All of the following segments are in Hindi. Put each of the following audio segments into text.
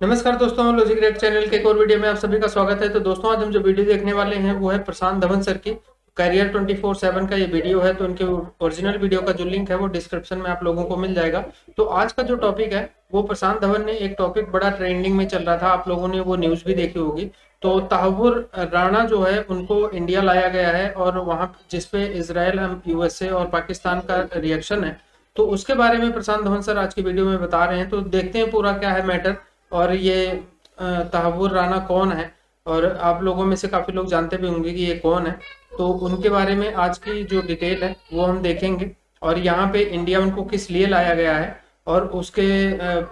नमस्कार दोस्तों, लॉजिक रेट चैनल के एक और वीडियो में आप सभी का स्वागत है। तो दोस्तों, आज हम जो वीडियो देखने वाले हैं वो है प्रशांत धवन सर की करियर 24/7 का ये वीडियो है। तो उनके ओरिजिनल वीडियो का जो लिंक है वो डिस्क्रिप्शन में आप लोगों को मिल जाएगा। तो आज का जो टॉपिक है वो प्रशांत धवन ने एक टॉपिक बड़ा ट्रेंडिंग में चल रहा था, आप लोगों ने वो न्यूज भी देखी होगी। तो तहव्वुर राणा जो है उनको इंडिया लाया गया है और वहाँ जिसपे इसराइल, यूएसए और पाकिस्तान का रिएक्शन है। तो उसके बारे में प्रशांत धवन सर आज की वीडियो में बता रहे हैं। तो देखते हैं पूरा क्या है मैटर। और ये तहव्वुर राणा कौन है, और आप लोगों में से काफ़ी लोग जानते भी होंगे कि ये कौन है। तो उनके बारे में आज की जो डिटेल है वो हम देखेंगे, और यहाँ पे इंडिया उनको किस लिए लाया गया है, और उसके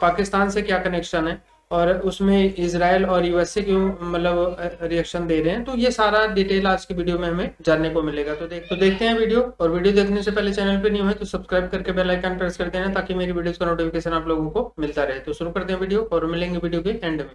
पाकिस्तान से क्या कनेक्शन है, और उसमें इसराइल और यूएसए क्यों मतलब रिएक्शन दे रहे हैं। तो ये सारा डिटेल आज की वीडियो में हमें जानने को मिलेगा। तो देखते हैं वीडियो। और वीडियो देखने से पहले चैनल पे न्यू है तो सब्सक्राइब करके बेल आइकन प्रेस कर देना, ताकि मेरी वीडियोस का नोटिफिकेशन आप लोगों को मिलता रहे। तो शुरू करते हैं वीडियो और मिलेंगे वीडियो के एंड में।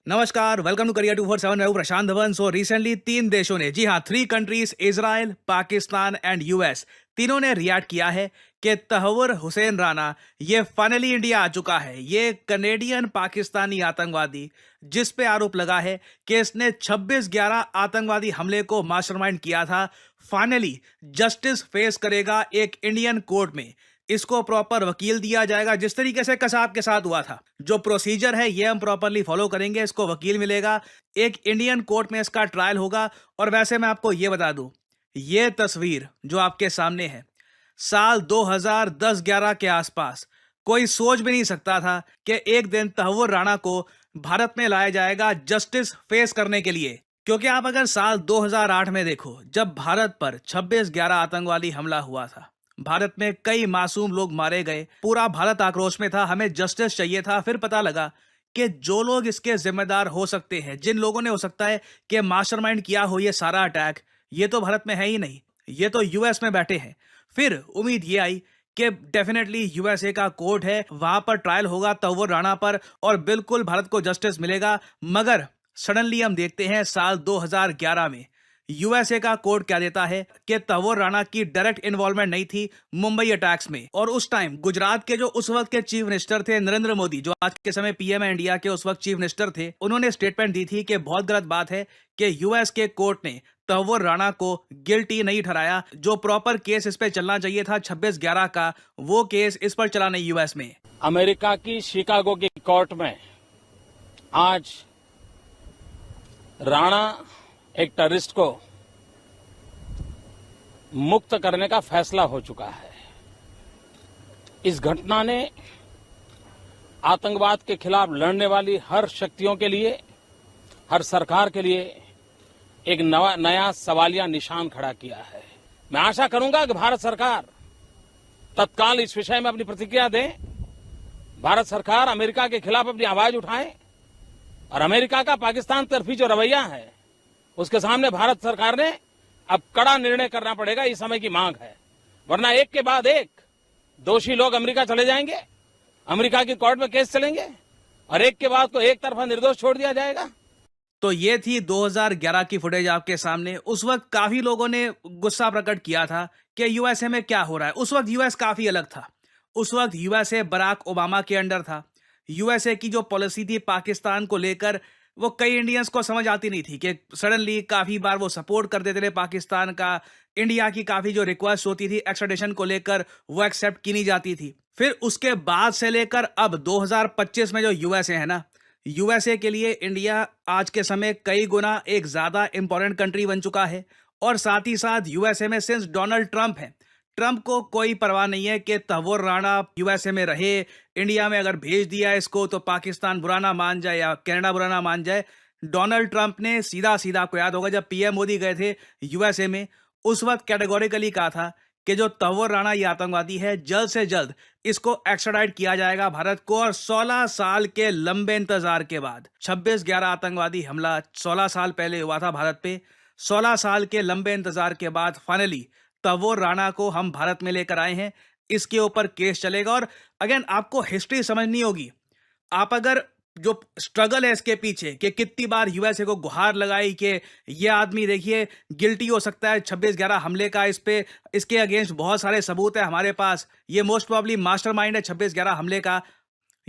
नमस्कार, वेलकम टू करियर 247। मैं हूं प्रशांत धवन। सो रिसेंटली 3 देशों ने, जी हां, 3 countries, Israel, Pakistan and US, तीनों ने रिएक्ट किया है कि तहव्वुर हुसैन राणा ये फाइनली इंडिया आ चुका है। ये कनेडियन पाकिस्तानी आतंकवादी, जिस पे आरोप लगा है कि इसने 26/11 आतंकवादी हमले को मास्टरमाइंड किया था, फाइनली जस्टिस फेस करेगा एक इंडियन कोर्ट में। इसको प्रॉपर वकील दिया जाएगा, जिस तरीके से कसाब के साथ हुआ था। जो प्रोसीजर है ये हम प्रॉपरली फॉलो करेंगे। इसको वकील मिलेगा, एक इंडियन कोर्ट में इसका ट्रायल होगा। और वैसे मैं आपको ये बता दूं, ये तस्वीर जो आपके सामने है, साल 2010-11 के आसपास कोई सोच भी नहीं सकता था कि एक दिन तहव्वुर राणा को भारत में लाया जाएगा जस्टिस फेस करने के लिए। क्योंकि आप अगर साल 2008 में देखो, जब भारत पर 26/11 आतंकवादी हमला हुआ था, भारत में कई मासूम लोग मारे गए, पूरा भारत आक्रोश में था, हमें जस्टिस चाहिए था। फिर पता लगा कि जो लोग इसके जिम्मेदार हो सकते हैं, जिन लोगों ने हो सकता है कि मास्टरमाइंड किया हो ये सारा अटैक, ये तो भारत में है ही नहीं, ये तो यूएस में बैठे हैं। फिर उम्मीद ये आई कि डेफिनेटली यूएसए का कोर्ट है, वहां पर ट्रायल होगा तहव्वुर राणा पर और बिल्कुल भारत को जस्टिस मिलेगा। मगर सडनली हम देखते हैं साल 2011 में यूएसए का कोर्ट क्या देता है कि तहव्वुर राणा की डायरेक्ट इन्वॉल्वमेंट नहीं थी मुंबई अटैक्स में। और उस टाइम गुजरात के जो उस वक्त के चीफ मिनिस्टर थे, नरेंद्र मोदी, जो आज के समय पीएम है इंडिया के, उस वक्त चीफ मिनिस्टर थे, उन्होंने स्टेटमेंट दी थी कि बहुत गलत बात है कि यूएस के कोर्ट ने तहव्वुर राणा को गिल्टी नहीं ठहराया। जो प्रॉपर केस इस पे चलना चाहिए था 26/11 का, वो केस इस पर चला नहीं यूएस में। अमेरिका की शिकागो की कोर्ट में आज राणा एक टेररिस्ट को मुक्त करने का फैसला हो चुका है। इस घटना ने आतंकवाद के खिलाफ लड़ने वाली हर शक्तियों के लिए, हर सरकार के लिए एक नया सवालिया निशान खड़ा किया है। मैं आशा करूंगा कि भारत सरकार तत्काल इस विषय में अपनी प्रतिक्रिया दे। भारत सरकार अमेरिका के खिलाफ अपनी आवाज उठाए और अमेरिका का पाकिस्तान तरफी जो रवैया है उसके सामने भारत सरकार ने अब कड़ा निर्णय करना पड़ेगा। इस समय की मांग है, वरना एक के बाद एक दोषी लोग अमेरिका चले जाएंगे, अमेरिका की कोर्ट में केस चलेंगे और एक के बाद को एक तरफा निर्दोष छोड़ दिया जाएगा। तो ये थी 2011 की फुटेज आपके सामने। उस वक्त काफी लोगों ने गुस्सा प्रकट किया था कि यूएसए में क्या हो रहा है। उस वक्त यूएस काफी अलग था। उस वक्त यूएसए बराक ओबामा के अंडर था। यूएसए की जो पॉलिसी थी पाकिस्तान को लेकर, वो कई इंडियंस को समझ आती नहीं थी कि सडनली काफी बार वो सपोर्ट कर देते थे पाकिस्तान का। इंडिया की काफी जो रिक्वेस्ट होती थी एक्स्ट्राडिशन को लेकर, वो एक्सेप्ट की नहीं जाती थी। फिर उसके बाद से लेकर अब 2025 में जो यूएसए है ना, यूएसए के लिए इंडिया आज के समय कई गुना एक ज्यादा इंपॉर्टेंट कंट्री बन चुका है। और साथ ही साथ यूएसए में सिंस डोनाल्ड ट्रंप है, ट्रंप को कोई परवाह नहीं है कि तहव्वुर राणा यूएसए में रहे। इंडिया में अगर भेज दिया इसको तो पाकिस्तान बुरा ना मान जाए या कनाडा बुरा ना मान जाए। डोनाल्ड ट्रंप ने सीधा सीधा, आपको याद होगा जब पीएम मोदी गए थे यूएसए में, उस वक्त कैटेगोरिकली कहा था कि जो तहव्वुर राणा ये आतंकवादी है, जल्द से जल्द इसको एक्स्ट्राडाइट किया जाएगा भारत को। और 16 साल के लंबे इंतजार के बाद 26/11 आतंकवादी हमला 16 साल पहले हुआ था भारत पे। 16 साल के लंबे इंतजार के बाद फाइनली तहव्वुर राणा को हम भारत में लेकर आए हैं। इसके ऊपर केस चलेगा। और अगेन आपको हिस्ट्री समझनी होगी। आप अगर जो स्ट्रगल है इसके पीछे कि कितनी बार यूएसए को गुहार लगाई कि ये आदमी देखिए गिल्टी हो सकता है 26/11 हमले का, इसके अगेंस्ट बहुत सारे सबूत है हमारे पास, ये मोस्ट प्रोबेबली मास्टरमाइंड है 26/11 हमले का।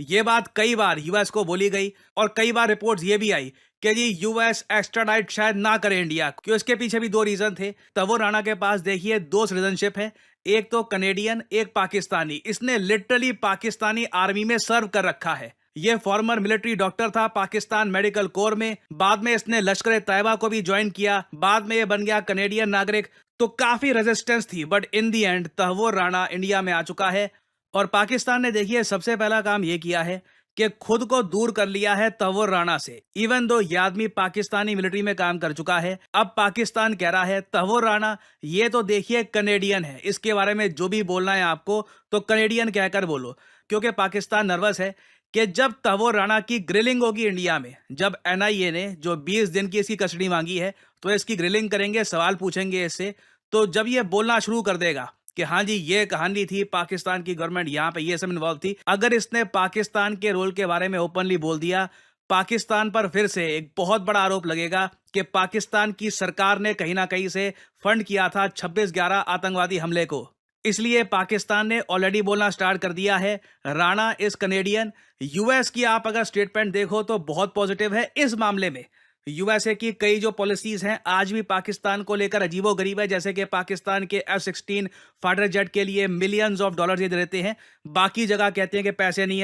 ये बात कई बार यूएस को बोली गई और कई बार रिपोर्ट्स ये भी आई कि जी यूएस एक्स्ट्राडाइट शायद ना करे इंडिया, क्यों इसके पीछे भी 2 रीजन थे। तवो राणा के पास देखिए 2 सिटीजनशिप है, एक तो कनेडियन, एक पाकिस्तानी। इसने लिटरली पाकिस्तानी आर्मी में सर्व कर रखा है। ये फॉर्मर मिलिट्री डॉक्टर था पाकिस्तान मेडिकल कोर में, बाद में इसने लश्कर तैयबा को भी ज्वाइन किया, बाद में ये बन गया कनेडियन नागरिक। तो काफी रेजिस्टेंस थी, but in the end Tahawwur Rana India में आ चुका है। और पाकिस्तान ने देखिए सबसे पहला काम ये किया है कि खुद को दूर कर लिया है तहव्वुर राणा से। इवन दो ये आदमी पाकिस्तानी मिलिट्री में काम कर चुका है, अब पाकिस्तान कह रहा है तहव्वुर राणा ये तो देखिए कनेडियन है, इसके बारे में जो भी बोलना है आपको तो कनेडियन कहकर बोलो, क्योंकि पाकिस्तान नर्वस है कि जब तहव्वुर राणा की ग्रिलिंग होगी इंडिया में, जब एनआईए ने जो 20 दिन की इसकी कस्टडी मांगी है तो इसकी ग्रिलिंग करेंगे, सवाल पूछेंगे इससे, तो जब ये बोलना शुरू कर देगा कि हाँ जी ये कहानी थी, पाकिस्तान की गवर्नमेंट यहाँ पे ये सब इन्वॉल्व थी, अगर इसने पाकिस्तान के रोल के बारे में ओपनली बोल दिया, पाकिस्तान पर फिर से एक बहुत बड़ा आरोप लगेगा कि पाकिस्तान की सरकार ने कहीं ना कहीं से फंड किया था 26/11 आतंकवादी हमले को। इसलिए पाकिस्तान ने ऑलरेडी बोलना स्टार्ट कर दिया है राणा इज कनेडियन। यूएस की आप अगर स्टेटमेंट देखो तो बहुत पॉजिटिव है इस मामले में। यूएसए की कई जो पॉलिसीज हैं आज भी पाकिस्तान को लेकर अजीबोगरीब है, जैसे कि पाकिस्तान के F-16 फाइटर जेट के लिए मिलियंस ऑफ डॉलर ये देते हैं, बाकी जगह कहते हैं कि पैसे नहीं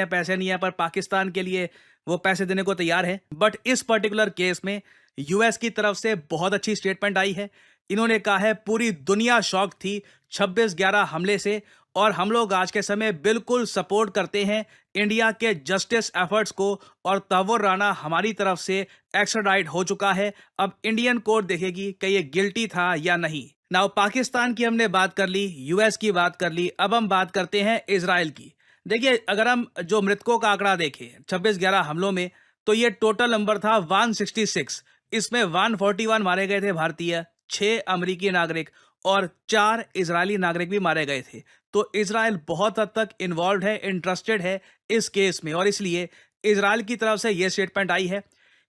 है, पर पाकिस्तान के लिए वो पैसे देने को तैयार है। बट इस पर्टिकुलर केस में यूएस की तरफ से बहुत अच्छी स्टेटमेंट आई है। इन्होंने कहा है पूरी दुनिया शॉक थी 26/11 हमले से और हम लोग आज के समय बिल्कुल सपोर्ट करते हैं इंडिया के जस्टिस एफर्ट्स को, और तहव्वुर राणा हमारी तरफ से एक्स्ट्राडाइट हो चुका है। अब इंडियन कोर्ट देखेगी कि ये गिल्टी था या नहीं। नाउ पाकिस्तान की हमने बात कर ली, यूएस की बात कर ली, अब हम बात करते हैं इजराइल की। देखिए अगर हम जो मृतकों का आंकड़ा देखें 26/11 हमलों में तो ये टोटल नंबर था 166, इसमें 141 मारे गए थे भारतीय, 6 अमेरिकी नागरिक और 4 इजरायली नागरिक भी मारे गए थे। तो इजराइल बहुत हद तक इन्वॉल्व है, इंटरेस्टेड है इस केस में, और इसलिए इजराइल की तरफ से यह स्टेटमेंट आई है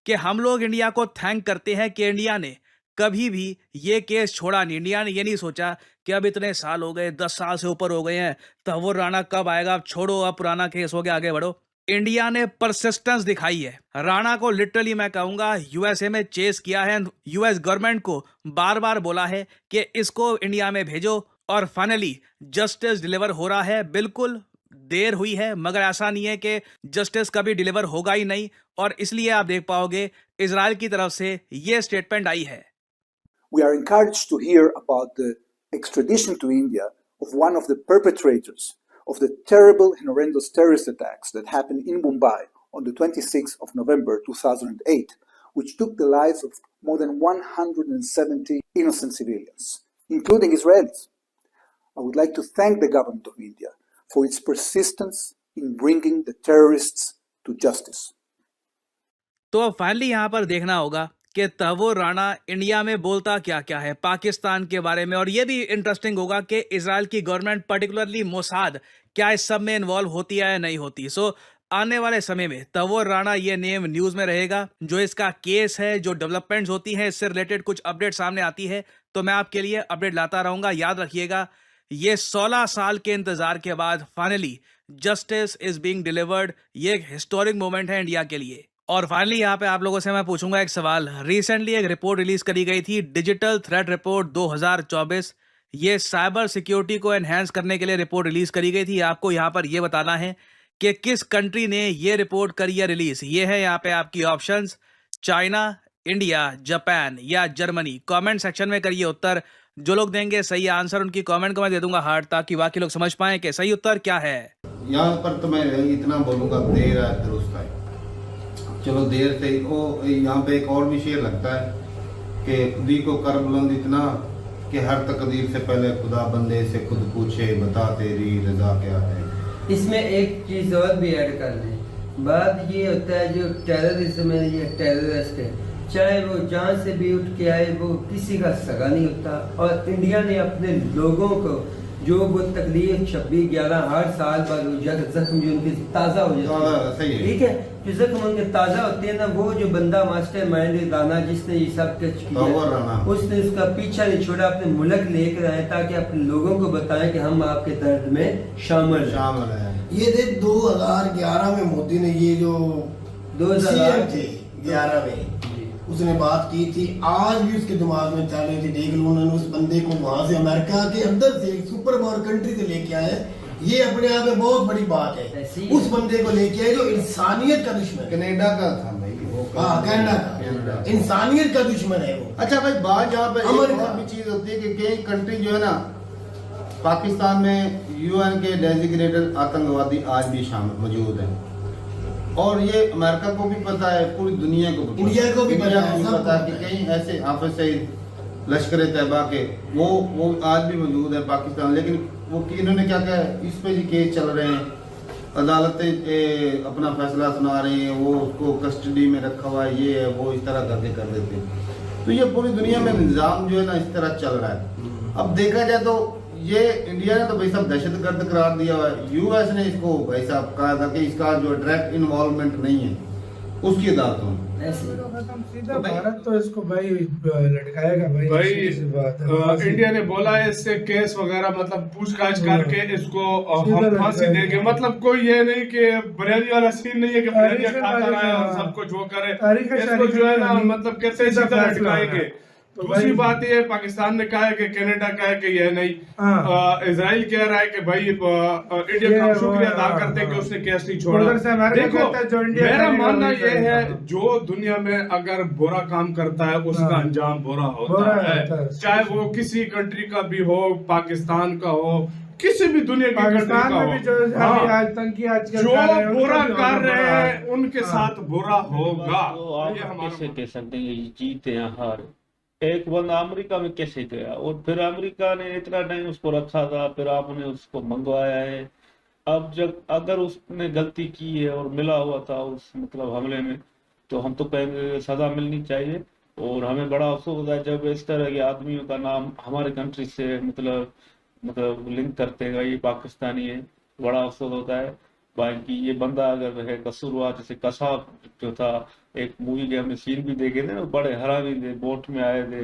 कि हम लोग इंडिया को थैंक करते हैं कि इंडिया ने कभी भी ये केस छोड़ा नहीं। इंडिया ने ये नहीं सोचा कि अब इतने साल हो गए, 10 साल से ऊपर हो गए हैं, तहव्वुर राणा कब आएगा, अब छोड़ो, अब पुराना केस हो गया, आगे बढ़ो। इंडिया ने परसिस्टेंस दिखाई है। राणा को लिटरली मैं कहूंगा यूएसए में चेस किया है, यूएस गवर्नमेंट को बार बार बोला है कि इसको इंडिया में भेजो, और फाइनली जस्टिस डिलीवर हो रहा है। बिल्कुल देर हुई है मगर ऐसा नहीं है कि जस्टिस कभी डिलीवर होगा ही नहीं, और इसलिए आप देख पाओगे इजराइल की तरफ से ये स्टेटमेंट आई है। We are encouraged to hear about the extradition to India of one of the perpetrators of the terrible and horrendous terrorist attacks that happened in Mumbai on the 26th of November 2008, which took the lives of more than 170 innocent civilians, including Israelis. I would like to thank the government of India for its persistence in bringing the terrorists to justice. तो अब फाइनली यहाँ पर देखना होगा कि तहव्वुर राणा इंडिया में बोलता क्या क्या है पाकिस्तान के बारे में, और ये भी इंटरेस्टिंग होगा कि इजराइल की गवर्नमेंट पर्टिकुलरली मोसाद क्या इस सब में इन्वॉल्व होती है या नहीं होती। सो आने वाले समय में तहव्वुर राणा ये नेम न्यूज़ में रहेगा। जो इसका केस है, जो डेवलपमेंट्स होती हैं, इससे रिलेटेड कुछ अपडेट सामने आती है तो मैं आपके लिए अपडेट लाता रहूँगा। याद रखिएगा ये 16 साल के इंतजार के बाद finally justice is being delivered. ये एक हिस्टोरिक मोमेंट है इंडिया के लिए। और फाइनली यहाँ पे आप लोगों से मैं पूछूंगा एक सवाल। रिसेंटली एक रिपोर्ट रिलीज करी गई थी, डिजिटल थ्रेट रिपोर्ट 2024। ये साइबर सिक्योरिटी को एनहेंस करने के लिए रिपोर्ट रिलीज करी गई थी। आपको यहाँ पर ये बताना है कि किस कंट्री ने ये रिपोर्ट करी है रिलीज। ये है यहाँ पे आपकी ऑप्शंस, चाइना, इंडिया, जापान या जर्मनी। कमेंट सेक्शन में करिए उत्तर। जो लोग देंगे सही आंसर उनकी कमेंट को मैं दे दूंगा हार्ट, ताकि बाकी लोग समझ पाएं कि सही उत्तर क्या है। यहाँ पर तो मैं इतना बोलूँगा, देर है दुरुस्त है। चलो देर से वो यहाँ पे एक और विषय लगता है कि खुदी को कर बुलंद इतना कि हर तकदीर से पहले खुदा बंदे से खुद पूछे बता तेरी रजा क्या है। इसमें एक चीज़ और भी ऐड कर लें, बात ये होता है जो टेररिज्म है, ये टेररिस्ट है, चाहे वो जहाँ से भी उठ के आए वो किसी का सगा नहीं होता। और इंडिया ने अपने लोगों को जो वो तकलीफ 26/11 हर साल बाद हो जाता, जख्म जो उनके ताज़ा हो जाता है, सही है। ठीक है, जो जख्म उनके ताज़ा होते हैं ना, वो जो बंदा मास्टर माइंड राना जिसने ये सब कुछ तहव्वुर राना, किया, उसने उसका पीछा नहीं छोड़ा, अपने मुल्क लेकर आए ताकि अपने लोगों को बताएं कि हम आपके दर्द में शामिल है। ये थे 2011 में मोदी ने ये जो 2011 थे 11 में उसने बात की थी, आज भी उसके दिमाग में चल रही थी। देख लो उन्होंने उस बंदे को वहां से अमेरिका के अंदर से एक सुपर पावर कंट्री से लेके आए, ये अपने आप में बहुत बड़ी बात है। उस बंदे को लेके आए जो इंसानियत का दुश्मन है। कनाडा का था भाई वो, हाँ कनाडा का इंसानियत का दुश्मन है वो। अच्छा भाई, बात यहाँ पे एक अमेरिका। और भी चीज होती है कि कई कंट्री जो है ना, पाकिस्तान में यूएन के डेजिग्नेटेड आतंकवादी आज भी शामिल मौजूद हैं, और ये अमेरिका को भी पता है, पूरी दुनिया को भी इंडिया को भी पता है, सबको पता है कि कहीं ऐसे ऑफिस से लश्कर तैयबा के वो आज भी मौजूद है पाकिस्तान। लेकिन वो कि इन्होंने क्या कहा, इस पे भी केस चल रहे हैं, अदालतें अपना फैसला सुना रही हैं, वो उसको कस्टडी में रखा हुआ है, ये है वो, इस तरह करके कर देते हैं। तो ये पूरी दुनिया में निज़ाम जो है ना इस तरह चल रहा है। अब देखा जाए तो ये इंडिया ने तो भाई साहब दहशतगर्द करार दिया हुआ है, यूएस ने इसको भाई साहब कहा था कि इसका जो डायरेक्ट इन्वॉल्वमेंट नहीं है उसकी अदालतों में। सीधा भारत तो इसको भाई लटकाएगा भाई, भाई सीधी बात है। इंडिया ने बोला है इससे केस वगैरह मतलब पूछताछ करके इसको सीधा हम फांसी लटकाएगा। देंगे। मतलब कोई ये नहीं कि बिरयानी वाला सीन नहीं है कि बिरयानी तारीख खाता रहा है और हाँ। सब कुछ वो करे, तारीख इसको जो है ना शरीफ मतलब कैसे सीधा सीधा फैसला लटकाएंगे। है। तो दूसरी भाई- बात ये है, पाकिस्तान ने कहा है कि कनाडा कहा है कि यह नहीं, हाँ। इजराइल कह रहा है कि भाई इंडिया ये का हम वो शुक्रिया है, अदा हाँ, करते हैं कि हाँ। उसने केस नहीं छोड़ा। उधर से अमेरिका देखो कहता है जो इंडिया मेरा करेगा मानना वही ये करेगा। है, जो दुनिया में अगर बुरा काम करता है उसका हाँ। अंजाम बुरा बुरा होता होता है, है। चाहे वो किसी कंट्री का भी हो, पाकिस्तान का हो, किसी भी दुनिया की कंट्री का पाकिस्तान में भी जो हो, अभी हाँ, आतंकी आजकल जो कर रहे हैं, बुरा उनका कर जो रहे बुरा है। हैं उनके हाँ। साथ बुरा होगा। तो आप ये हमारा कैसे कह सकते हैं ये जीते या हार। एक बंदा अमेरिका में कैसे गया और फिर अमेरिका ने इतना टाइम उसको रखा था, फिर आपने उसको मंगवाया है। अब जब अगर उसने गलती की है और मिला हुआ था उस मतलब हमले में, तो हम तो कहेंगे सजा मिलनी चाहिए। और हमें बड़ा अफसोस होता है जब इस तरह के आदमियों का नाम हमारे कंट्री से मतलब लिंक करते हैं ये पाकिस्तानी है, बड़ा अफसोस होता है। बाकी ये बंदा अगर है कसूरवार, जैसे कसाब जो था, एक मूवी के हमने सीन भी देखे थे ना, बड़े हरामी थे, बोट में आए थे,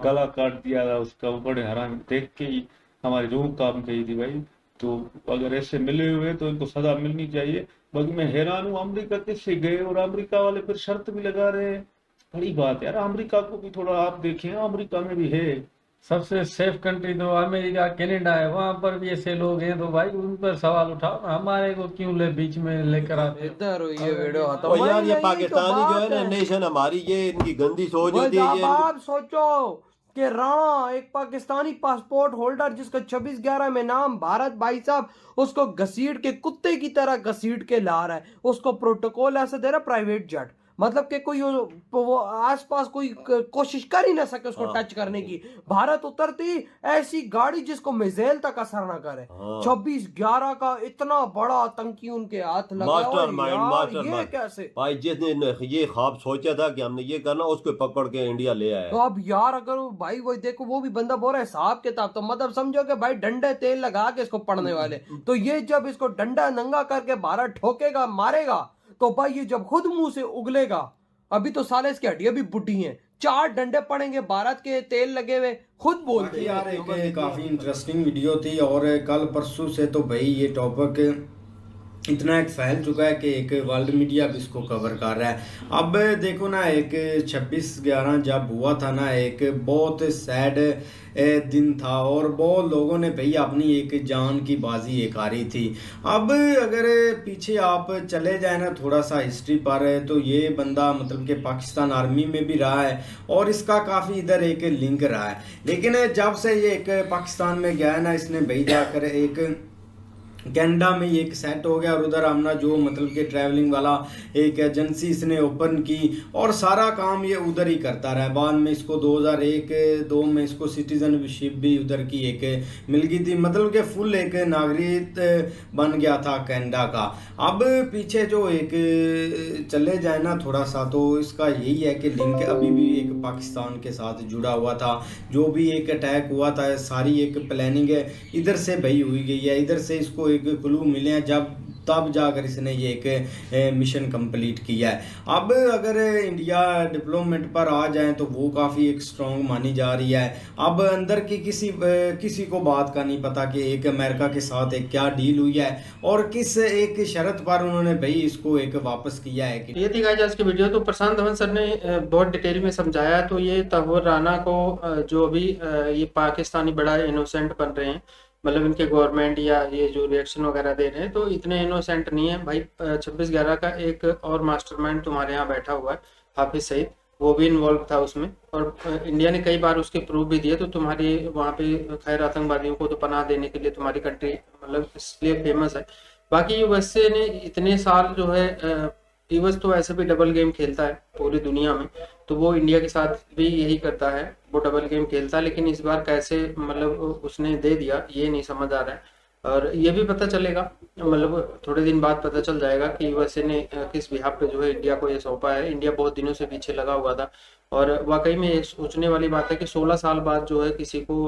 गला काट दिया था उसका, वो बड़े हरामी, देख के ही हमारी रूह काम गई थी भाई। तो अगर ऐसे मिले हुए तो इनको सजा मिलनी चाहिए। बाकी मैं हैरान हूँ अमेरिका किससे गए, और अमेरिका वाले फिर शर्त भी लगा रहे हैं। बड़ी बात है यार, अमेरिका को भी थोड़ा आप देखें, अमेरिका में भी है सबसे सेफ कंट्री तो अमेरिका कनाडा है, वहां पर भी ऐसे लोग हैं, तो भाई उन पर सवाल उठाओ ना, हमारे को क्यों ले बीच में लेकर आते हो? इधर ये वीडियो खत्म। और यार ये यही तो पाकिस्तानी जो है ना बात नेशन हमारी, ये इनकी गंदी सोच वही होती है। अब ये आप सोचो कि राणा एक पाकिस्तानी पासपोर्ट होल्डर जिसका 26/11 में नाम भारत, भाई साहब उसको घसीट के कुत्ते की तरह घसीट के ला रहा है, उसको प्रोटोकॉल ऐसा दे रहा प्राइवेट जेट, मतलब कि कोई वो आसपास कोई कोशिश कर ही ना सके उसको टच करने की। भारत उतरती ऐसी गाड़ी जिसको मिसाइल तक असर ना करे। 26/11 का इतना बड़ा आतंकी उनके हाथ लगा, मास्टर माइंड ये कैसे भाई, जिसने ये ख्वाब सोचा था कि हमने ये करना, उसको पकड़ के इंडिया ले आया। तो अब यार अगर भाई वही देखो, वो भी बंदा बोल रहा है हिसाब किताब, तो मतलब समझो कि भाई डंडे तेल लगा के इसको पढ़ने वाले, तो ये जब इसको डंडा नंगा करके भारत ठोकेगा मारेगा, तो भाई ये जब खुद मुंह से उगलेगा, अभी तो साले इसकी हड्डियां भी बुढ़ी हैं, 4 डंडे पड़ेंगे भारत के तेल लगे हुए, खुद बोलते हैं। यार एक काफ़ी इंटरेस्टिंग वीडियो थी, और कल परसों से तो भाई ये टॉपिक इतना एक फैल चुका है कि एक वर्ल्ड मीडिया भी इसको कवर कर रहा है। अब देखो ना, एक 26/11 जब हुआ था ना, एक बहुत सैड दिन था, और बहुत लोगों ने भाई अपनी एक जान की बाजी एक हारी थी। अब अगर पीछे आप चले जाए ना थोड़ा सा हिस्ट्री पर, तो ये बंदा मतलब कि पाकिस्तान आर्मी में भी रहा है, और इसका काफ़ी इधर एक लिंक रहा है। लेकिन जब से ये एक पाकिस्तान में गया है ना, इसने भाई जाकर एक कनाडा में ये एक सेट हो गया और उधर हमने जो मतलब कि ट्रैवलिंग वाला एक एजेंसी इसने ओपन की और सारा काम ये उधर ही करता रहा। बाद में इसको 2001-2 में इसको सिटीजनशिप भी उधर की एक मिल गई थी, मतलब कि फुल एक नागरिक बन गया था कनाडा का। अब पीछे जो एक चले जाए ना थोड़ा सा, तो इसका यही है कि लिंक अभी भी एक पाकिस्तान के साथ जुड़ा हुआ था। जो भी एक अटैक हुआ था सारी एक प्लानिंग है इधर से भई हुई गई है, इधर से इसको एक क्लू मिले हैं जब तब जाकर इसने ये एक मिशन कंप्लीट किया है। अब अगर इंडिया डेवलपमेंट पर आ जाए तो वो काफ़ी एक स्ट्रॉन्ग मानी जा रही है। अब अंदर की किसी को बात का नहीं पता कि एक अमेरिका के साथ एक क्या डील हुई है और किस एक शर्त पर उन्होंने भाई इसको एक वापस किया है कि ये थी गाइस आज की वीडियो। तो प्रशांत धवन सर ने बहुत डिटेल में समझाया। तो ये तहव्वुर राना को जो अभी ये पाकिस्तानी बड़ा इनोसेंट बन रहे हैं, मतलब इनके गवर्नमेंट या ये जो रिएक्शन वगैरह दे रहे हैं, तो इतने इनोसेंट नहीं है भाई। 26/11 का एक और मास्टरमाइंड तुम्हारे यहाँ बैठा हुआ है, हाफिज सईद, वो भी इन्वॉल्व था उसमें और इंडिया ने कई बार उसके प्रूफ भी दिए। तो तुम्हारी वहाँ पे खैर आतंकवादियों को तो पनाह देने के लिए तुम्हारी कंट्री मतलब इसलिए फेमस है। बाकी यूएसए ने इतने साल जो है, यूएस तो ऐसे भी डबल गेम खेलता है पूरी दुनिया में, तो वो इंडिया के साथ भी यही करता है, वो डबल गेम खेलता है। लेकिन इस बार कैसे मतलब उसने दे दिया ये नहीं समझ आ रहा है। और ये भी पता चलेगा, मतलब थोड़े दिन बाद पता चल जाएगा कि यूएसए ने किस बिहाफ पे जो है इंडिया को ये सौंपा है। इंडिया बहुत दिनों से पीछे लगा हुआ था और वाकई में ये सोचने वाली बात है कि 16 साल बाद जो है किसी को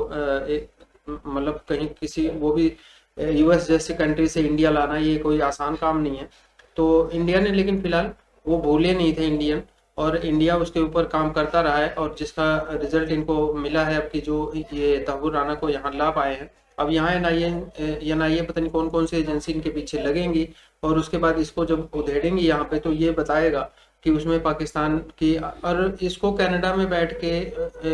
मतलब कहीं किसी वो भी यूएस जैसी कंट्री से इंडिया लाना ये कोई आसान काम नहीं है। तो इंडिया ने लेकिन फिलहाल वो भूले नहीं थे इंडियन, और इंडिया उसके ऊपर काम करता रहा है और जिसका रिजल्ट इनको मिला है। अब की जो ये तहव्वुर राना को यहाँ ला पाए हैं, अब यहाँ एनआईए पता नहीं कौन कौन सी एजेंसी इनके पीछे लगेंगी और उसके बाद इसको जब उधेड़ेंगी यहाँ पे तो ये बताएगा कि उसमें पाकिस्तान की, और इसको कनाडा में बैठ के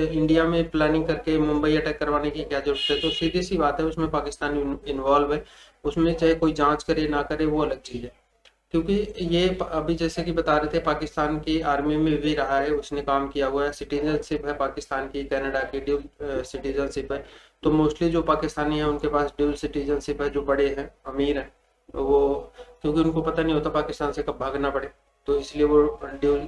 इंडिया में प्लानिंग करके मुंबई अटैक करवाने की क्या जरूरत है। तो सीधी सी बात है, उसमें पाकिस्तान इन्वॉल्व है, उसमें चाहे कोई जांच करे ना करे वो अलग चीज़ है। क्योंकि ये अभी जैसे कि बता रहे थे पाकिस्तान की आर्मी में भी रहा है, उसने काम किया हुआ है, सिटीजनशिप है पाकिस्तान की, कनाडा की ड्यूल सिटीजनशिप है। तो मोस्टली जो पाकिस्तानी हैं उनके पास ड्यूल सिटीजनशिप है, जो बड़े हैं अमीर हैं वो, क्योंकि उनको पता नहीं होता पाकिस्तान से कब भागना पड़े, तो इसलिए वो ड्यूल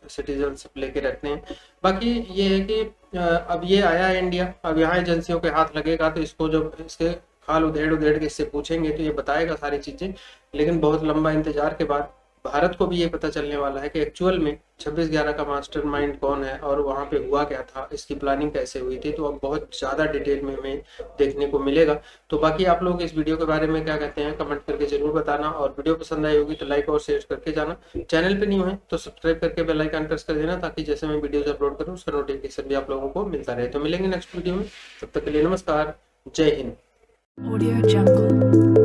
सिटीजनशिप लेके रखते हैं। बाकी ये है कि अब ये आया है इंडिया, अब यहाँ एजेंसियों के हाथ लगेगा तो इसको जब इसके खाल उधेड़ के इससे पूछेंगे तो ये बताएगा सारी चीजें। लेकिन बहुत लंबा इंतजार के बाद भारत को भी ये पता चलने वाला है कि एक्चुअल में 26/11 का मास्टरमाइंड कौन है और वहाँ पे हुआ क्या था, इसकी प्लानिंग कैसे हुई थी। तो अब बहुत ज़्यादा डिटेल में हमें देखने को मिलेगा। तो बाकी आप लोग इस वीडियो के बारे में क्या कहते हैं कमेंट करके जरूर बताना, और वीडियो पसंद आई होगी तो लाइक और शेयर करके जाना। चैनल पे न्यू है तो सब्सक्राइब करके बेल आइकन प्रेस कर देना, ताकि जैसे मैं वीडियोज अपलोड करूँ उसका नोटिफिकेशन भी आप लोगों को मिलता रहे। तो मिलेंगे नेक्स्ट वीडियो में, तब तक के लिए नमस्कार, जय हिंद। Audio Jungle.